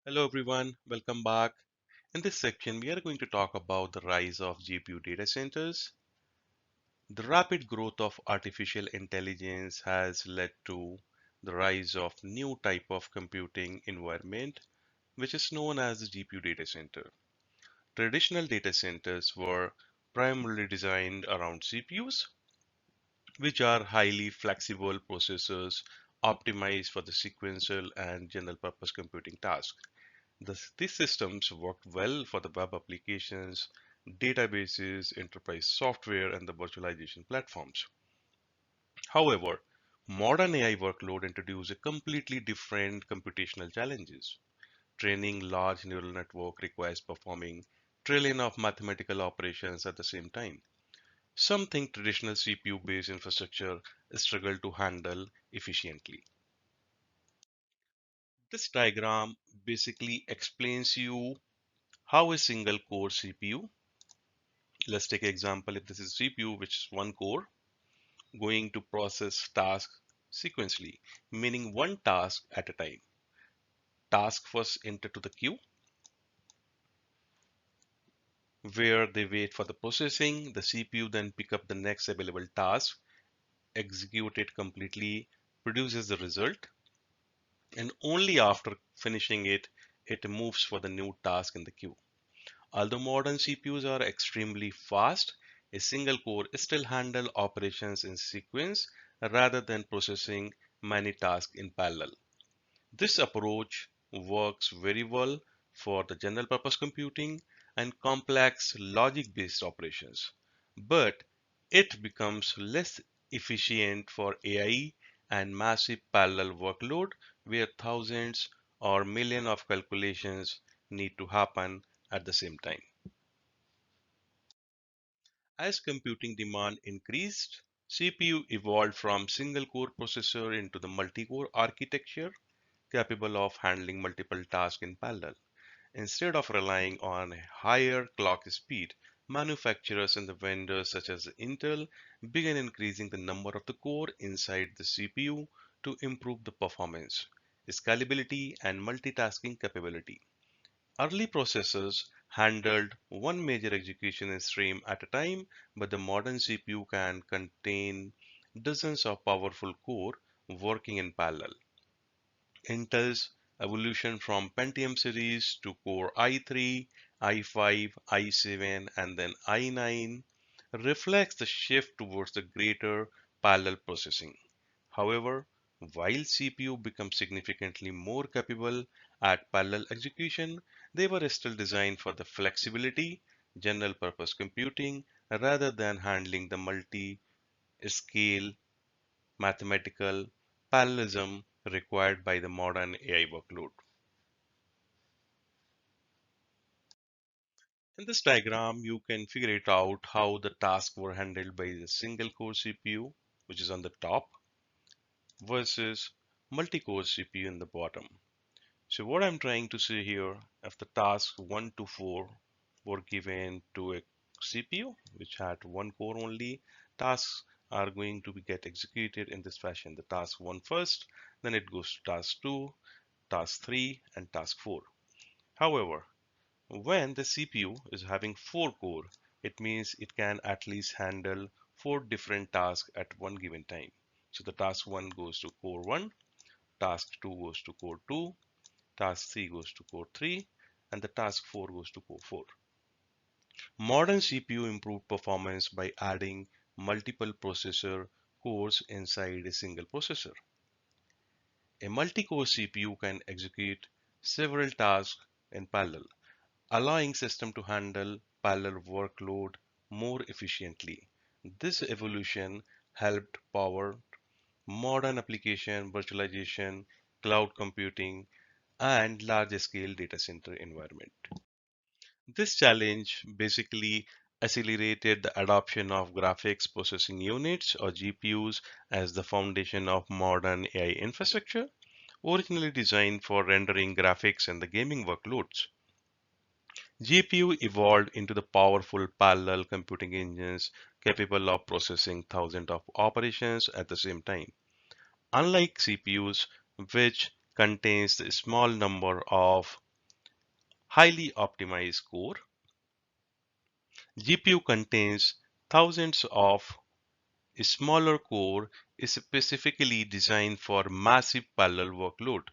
Hello everyone, welcome back. In this section, we are going to talk about the rise of GPU data centers. The rapid growth of artificial intelligence has led to the rise of new type of computing environment, which is known as the GPU data center. Traditional data centers were primarily designed around CPUs, which are highly flexible processors optimized for the sequential and general purpose computing tasks. These systems worked well for the web applications, databases, enterprise software, and the virtualization platforms. However, modern AI workload introduce a completely different computational challenges. Training large neural network requires performing trillion of mathematical operations at the same time, something traditional CPU-based infrastructure struggle to handle efficiently. This diagram basically explains you how a single core CPU, let's take an example, if this is CPU, which is one core, going to process tasks sequentially, meaning one task at a time. Task first enter to the queue, where they wait for the processing. The CPU then pick up the next available task, execute it completely, produces the result, and only after finishing it, it moves for the new task in the queue. Although modern CPUs are extremely fast, a single core still handles operations in sequence rather than processing many tasks in parallel. This approach works very well for the general purpose computing and complex logic-based operations, but it becomes less efficient for AI and massive parallel workload where thousands or millions of calculations need to happen at the same time. As computing demand increased, CPU evolved from single-core processor into the multi-core architecture capable of handling multiple tasks in parallel. Instead of relying on a higher clock speed, manufacturers and the vendors such as Intel began increasing the number of the core inside the CPU to improve the performance, scalability, and multitasking capability. Early processors handled one major execution stream at a time, but the modern CPU can contain dozens of powerful core working in parallel. Intel's evolution from Pentium series to Core i3, i5, i7, and then i9 reflects the shift towards the greater parallel processing. However, while CPU becomes significantly more capable at parallel execution, they were still designed for the flexibility, general purpose computing, rather than handling the multi-scale mathematical parallelism required by the modern AI workload. In this diagram, you can figure it out how the tasks were handled by the single core CPU, which is on the top, versus multi-core CPU in the bottom. So what I'm trying to say here, if the tasks 1 to 4 were given to a CPU, which had one core only, tasks are going to be get executed in this fashion. The task 1 first, then it goes to task 2, task 3, and task 4. However, when the CPU is having 4 core, it means it can at least handle 4 different tasks at one given time. So the task 1 goes to core 1, task 2 goes to core 2, task 3 goes to core 3, and the task 4 goes to core 4. Modern CPU improved performance by adding multiple processor cores inside a single processor. A multi-core CPU can execute several tasks in parallel, allowing system to handle parallel workload more efficiently. This evolution helped power modern application virtualization, cloud computing, and large-scale data center environment. This challenge basically accelerated the adoption of graphics processing units or GPUs as the foundation of modern AI infrastructure, originally designed for rendering graphics and the gaming workloads. GPU evolved into the powerful parallel computing engines capable of processing thousands of operations at the same time. Unlike CPUs, which contains a small number of highly optimized core. GPU contains thousands of smaller core is specifically designed for massive parallel workload.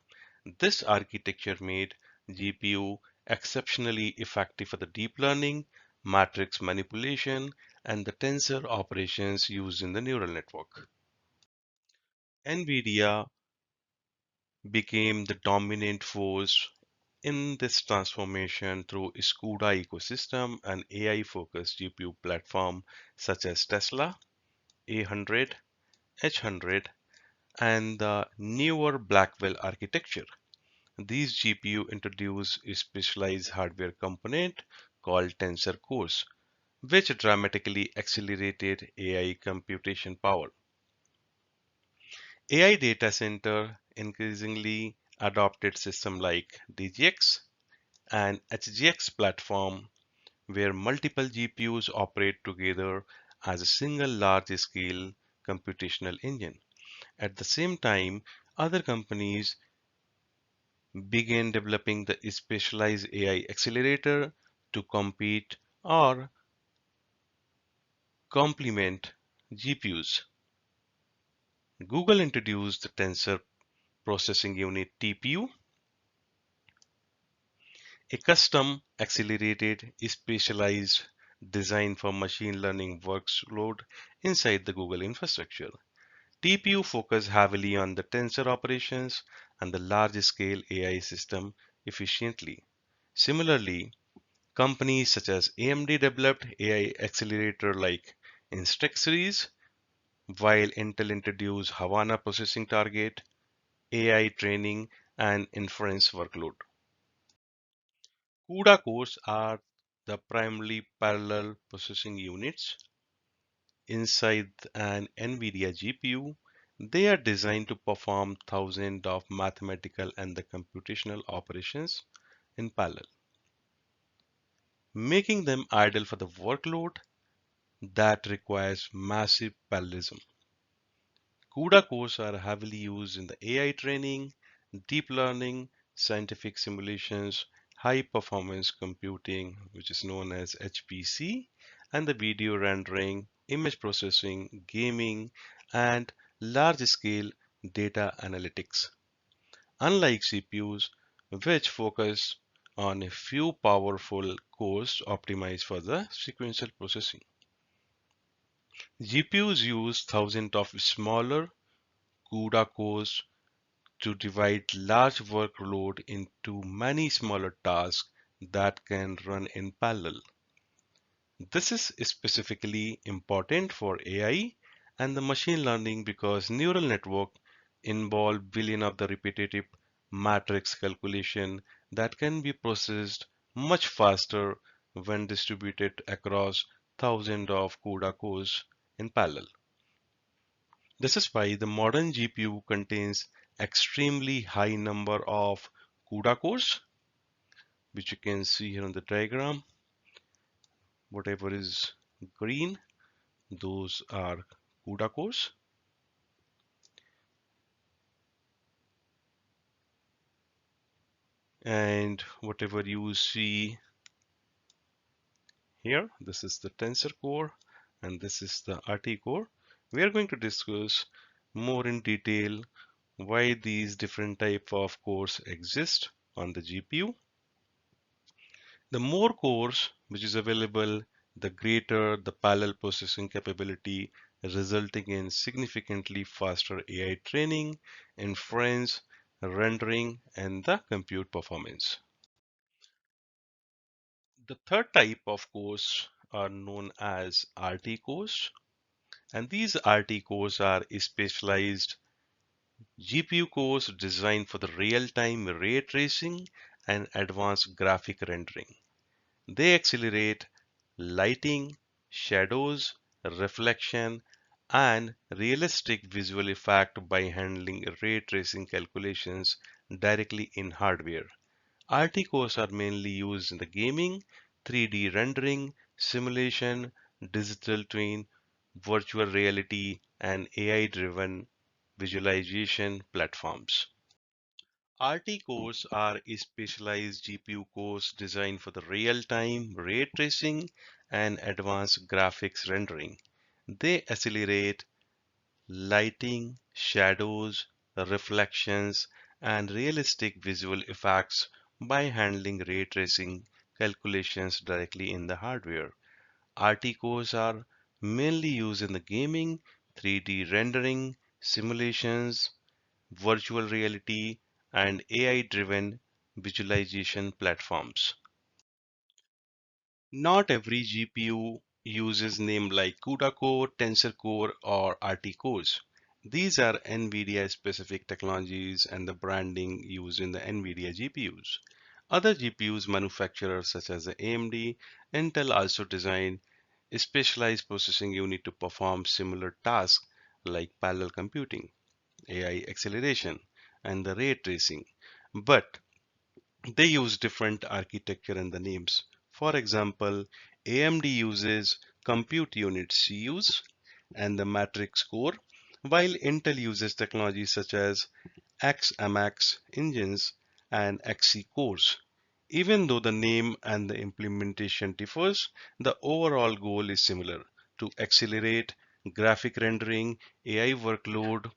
This architecture made GPU exceptionally effective for the deep learning, matrix manipulation, and the tensor operations used in the neural network. NVIDIA became the dominant force in this transformation through its CUDA ecosystem and AI-focused GPU platform such as Tesla, A100, H100, and the newer Blackwell architecture. These GPU introduce a specialized hardware component called Tensor Cores, which dramatically accelerated AI computation power. AI data center increasingly adopted systems like DGX and HGX platform where multiple GPUs operate together as a single large-scale computational engine. At the same time, other companies began developing the specialized AI accelerator to compete or complement GPUs. Google introduced the Tensor Processing Unit TPU, a custom accelerated specialized design for machine learning workload inside the Google infrastructure. TPU focus heavily on the tensor operations and the large-scale AI system efficiently. Similarly, companies such as AMD developed AI accelerator like Instinct series, while Intel introduced Havana processing target, AI training, and inference workload. CUDA cores are the primarily parallel processing units inside an NVIDIA GPU. They are designed to perform thousands of mathematical and the computational operations in parallel, making them ideal for the workload that requires massive parallelism. CUDA cores are heavily used in the AI training, deep learning, scientific simulations, high performance computing, which is known as HPC, and the video rendering, image processing, gaming, and large scale data analytics. Unlike CPUs, which focus on a few powerful cores optimized for the sequential processing. GPUs use thousands of smaller CUDA cores to divide large workload into many smaller tasks that can run in parallel. This is specifically important for AI and the machine learning because neural network involve billion of the repetitive matrix calculation that can be processed much faster when distributed across thousands of CUDA cores in parallel. This is why the modern GPU contains extremely high number of CUDA cores, which you can see here on the diagram. Whatever is green, those are CUDA cores. And whatever you see here, this is the Tensor core and this is the RT core. We are going to discuss more in detail why these different type of cores exist on the GPU. The more cores which is available, the greater the parallel processing capability, resulting in significantly faster AI training, inference, rendering, and the compute performance. The third type of cores are known as RT cores, and these RT cores are specialized GPU cores designed for the real-time ray tracing and advanced graphic rendering. They accelerate lighting, shadows, reflection, and realistic visual effect by handling ray tracing calculations directly in hardware. RT cores are mainly used in the gaming, 3D rendering, simulation, digital twin, virtual reality, and AI-driven visualization platforms. RT cores are specialized GPU cores designed for the real-time ray tracing and advanced graphics rendering. They accelerate lighting, shadows, reflections, and realistic visual effects by handling ray tracing calculations directly in the hardware. RT cores are mainly used in the gaming, 3D rendering, simulations, virtual reality, and AI-driven visualization platforms. Not every GPU uses names like CUDA core, Tensor core, or RT cores. These are NVIDIA specific technologies and the branding used in the NVIDIA GPUs. Other GPUs manufacturers such as the AMD, Intel also design specialized processing unit to perform similar tasks like parallel computing, AI acceleration, and the ray tracing. But they use different architecture in the names. For example, AMD uses compute unit CUs and the matrix core, while Intel uses technologies such as XMX engines and XC cores. Even though the name and the implementation differs, the overall goal is similar to accelerate graphic rendering, AI workload,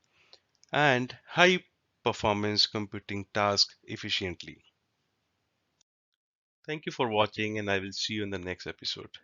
and high performance computing tasks efficiently. Thank you for watching, and I will see you in the next episode.